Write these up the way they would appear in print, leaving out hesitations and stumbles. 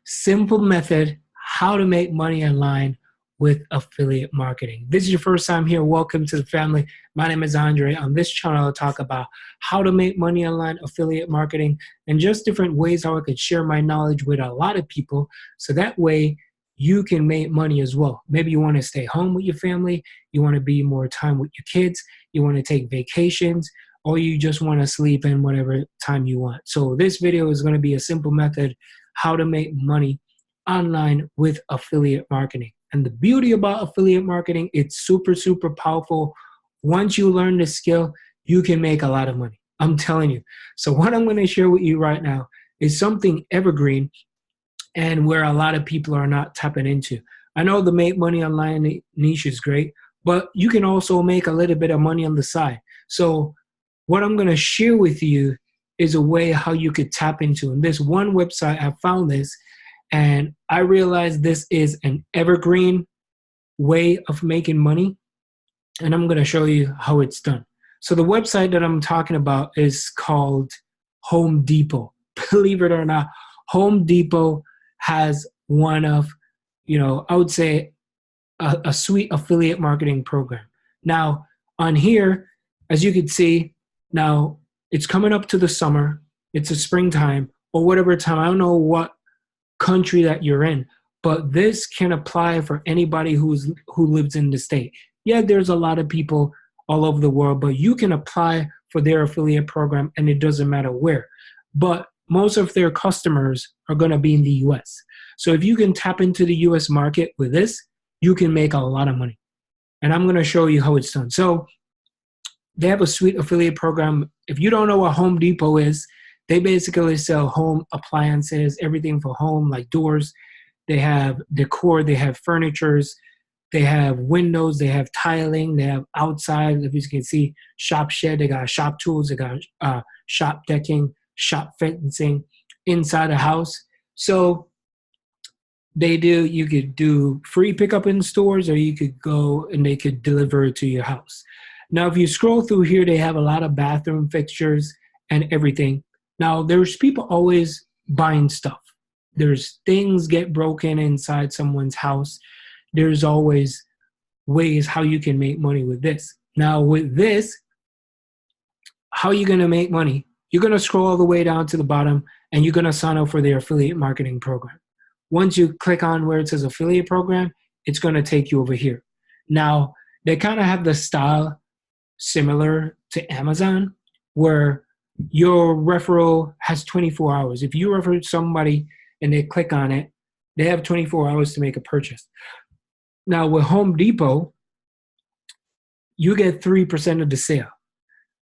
simple method how to make money online with affiliate marketing. This is your first time here. Welcome to the family. My name is Andre. On this channel, I'll talk about how to make money online, affiliate marketing, and just different ways how I could share my knowledge with a lot of people. So that way you can make money as well. Maybe you want to stay home with your family. You want to be more time with your kids. You want to take vacations, or you just want to sleep in whatever time you want. So this video is going to be a simple method how to make money online with affiliate marketing. And the beauty about affiliate marketing, it's super, super powerful. Once you learn the skill, you can make a lot of money. I'm telling you. So what I'm going to share with you right now is something evergreen and where a lot of people are not tapping into. I know the make money online niche is great, but you can also make a little bit of money on the side. So what I'm going to share with you is a way how you could tap into. And this one website, I found this, and I realized this is an evergreen way of making money. And I'm going to show you how it's done. So the website that I'm talking about is called Home Depot. Believe it or not, Home Depot has one of, I would say a sweet affiliate marketing program. Now on here, as you can see, now it's coming up to the summer, it's a springtime or whatever time. I don't know what country that you're in, but this can apply for anybody who lives in the state. Yeah, there's a lot of people all over the world, but you can apply for their affiliate program and it doesn't matter where. But most of their customers are going to be in the US. So if you can tap into the US market with this, you can make a lot of money. And I'm going to show you how it's done. So they have a sweet affiliate program. If you don't know what Home Depot is, they basically sell home appliances, everything for home, like doors. They have decor, they have furnitures, they have windows, they have tiling, they have outside, if you can see, shop shed, they got shop tools, they got shop decking, shop fencing inside a house. So you could do free pickup in stores, or you could go and they could deliver it to your house. Now, if you scroll through here, they have a lot of bathroom fixtures and everything. Now, there's people always buying stuff. There's things get broken inside someone's house. There's always ways how you can make money with this. Now, with this, how are you going to make money? You're going to scroll all the way down to the bottom, and you're going to sign up for their affiliate marketing program. Once you click on where it says affiliate program, it's going to take you over here. Now, they kind of have the style similar to Amazon, where your referral has 24 hours. If you refer somebody and they click on it, they have 24 hours to make a purchase. Now with Home Depot, you get 3% of the sale.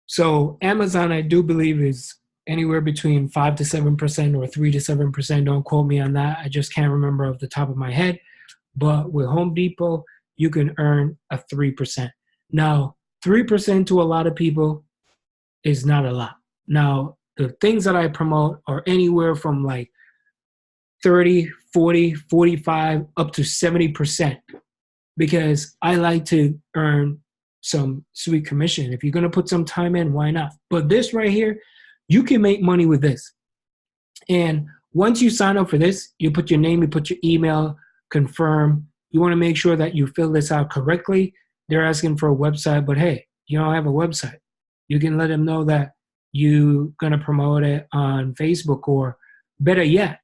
So Amazon, I do believe, is anywhere between 5 to 7% or 3 to 7%. Don't quote me on that. I just can't remember off the top of my head. But with Home Depot, you can earn a 3%. Now, 3% to a lot of people is not a lot. Now, the things that I promote are anywhere from like 30, 40, 45, up to 70%, because I like to earn some sweet commission. If you're going to put some time in, why not? But this right here, you can make money with this. And once you sign up for this, you put your name, you put your email, confirm. You want to make sure that you fill this out correctly. They're asking for a website, but hey, you don't have a website. You can let them know that you're going to promote it on Facebook, or better yet,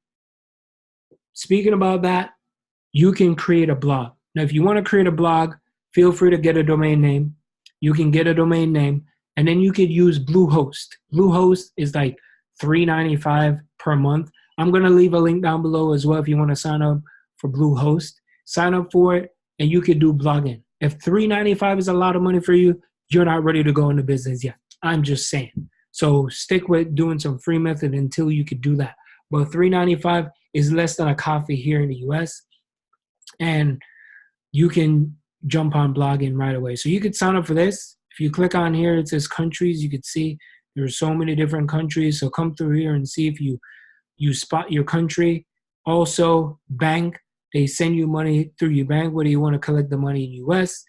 speaking about that, you can create a blog. Now, if you want to create a blog, feel free to get a domain name. You can get a domain name, and then you could use Bluehost. Bluehost is like $3.95 per month. I'm going to leave a link down below as well if you want to sign up for Bluehost. Sign up for it, and you could do blogging. If $3.95 is a lot of money for you, you're not ready to go into business yet. I'm just saying. So stick with doing some free method until you could do that. But $3.95 is less than a coffee here in the US. And you can jump on blogging right away. So you could sign up for this. If you click on here, it says countries. You could see there's so many different countries. So come through here and see if you spot your country. Also, bank. They send you money through your bank, whether you want to collect the money in US.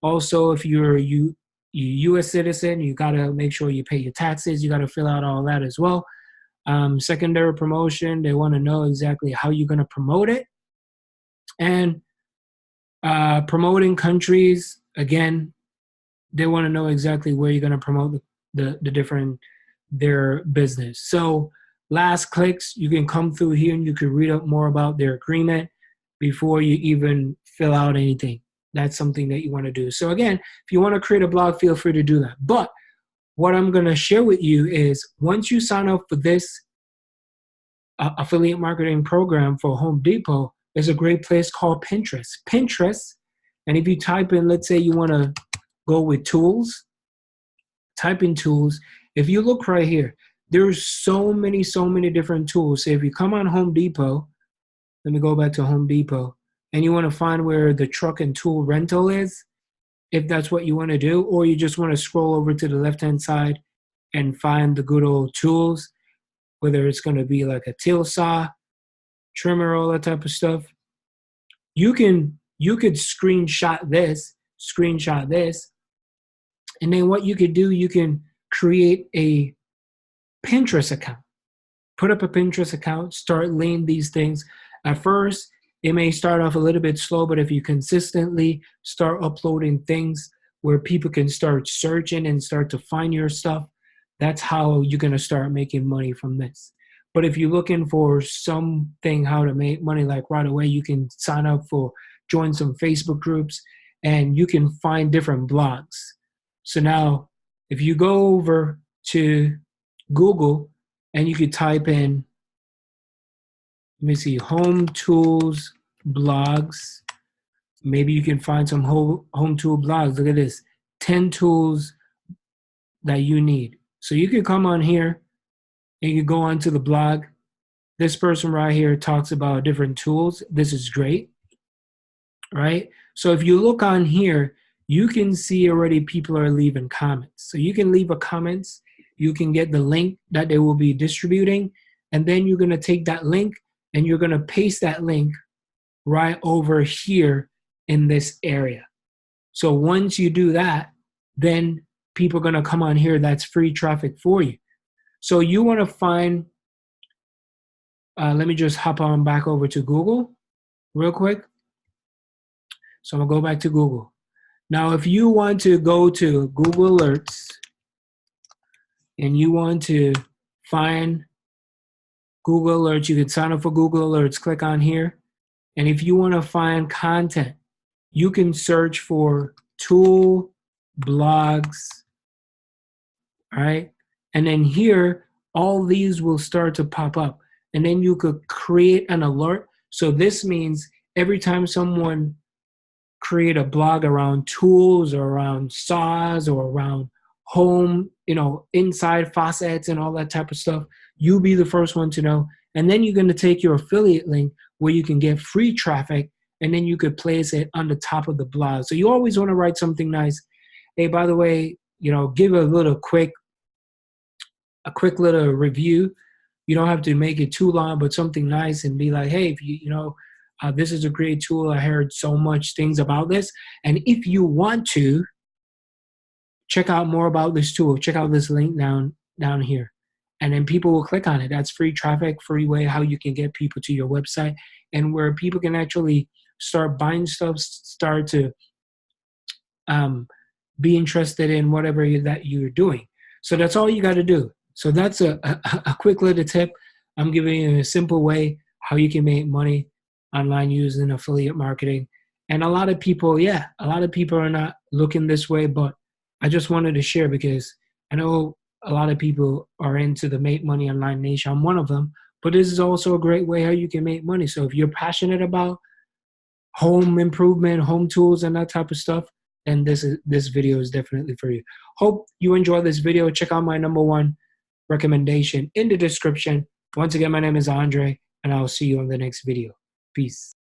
Also, if you're a U.S. citizen, you got to make sure you pay your taxes. You got to fill out all that as well. secondary promotion. They want to know exactly how you're going to promote it. And promoting countries, again, they want to know exactly where you're going to promote their business. So last clicks, you can come through here and you can read up more about their agreement before you even fill out anything. That's something that you want to do. So again, if you want to create a blog, feel free to do that. But what I'm going to share with you is once you sign up for this affiliate marketing program for Home Depot, there's a great place called Pinterest. Pinterest, and if you type in, let's say you want to go with tools, type in tools. If you look right here, there's so many different tools. So if you come on Home Depot, let me go back to Home Depot, and you want to find where the truck and tool rental is, if that's what you want to do, or you just want to scroll over to the left-hand side and find the good old tools, whether it's going to be like a till saw, trimmer, all that type of stuff. You could screenshot this, and then what you could do, you can create a Pinterest account. Put up a Pinterest account, start laying these things. At first, it may start off a little bit slow, but if you consistently start uploading things where people can start searching and start to find your stuff, that's how you're going to start making money from this. But if you're looking for something, how to make money like right away, you can sign up for, join some Facebook groups, and you can find different blogs. So now, if you go over to Google and you could type in, let me see, home tools blogs. Maybe you can find some home tool blogs. Look at this, 10 tools that you need. So you can come on here and you go onto the blog. This person right here talks about different tools. This is great, right? So if you look on here, you can see already people are leaving comments. So you can leave a comments. You can get the link that they will be distributing. And then you're going to take that link and you're going to paste that link right over here in this area. So once you do that, then people are going to come on here. That's free traffic for you. So you want to find, let me just hop on back over to Google real quick. So I'm going to go back to Google. Now, if you want to go to Google Alerts and you want to find Google Alerts, you can sign up for Google Alerts, click on here. And if you want to find content, you can search for tool blogs, all right? And then here, all these will start to pop up. And then you could create an alert. So this means every time someone create a blog around tools or around saws or around home, inside faucets and all that type of stuff, you'll be the first one to know. And then you're going to take your affiliate link where you can get free traffic, and then you could place it on the top of the blog. So you always want to write something nice. Hey, by the way, give a quick little review. You don't have to make it too long, but something nice and be like, hey, if this is a great tool. I heard so much things about this. And if you want to check out more about this tool, check out this link down here. And then people will click on it. That's free traffic, free way how you can get people to your website, and where people can actually start buying stuff, start to be interested in whatever that you're doing. So that's all you got to do. So that's a quick little tip. I'm giving you a simple way how you can make money online using affiliate marketing. And a lot of people are not looking this way, but I just wanted to share because I know a lot of people are into the Make Money Online Nation. I'm one of them, but this is also a great way how you can make money. So if you're passionate about home improvement, home tools, and that type of stuff, then this video is definitely for you. Hope you enjoy this video. Check out my #1 recommendation in the description. Once again, my name is Andre, and I'll see you on the next video. Peace.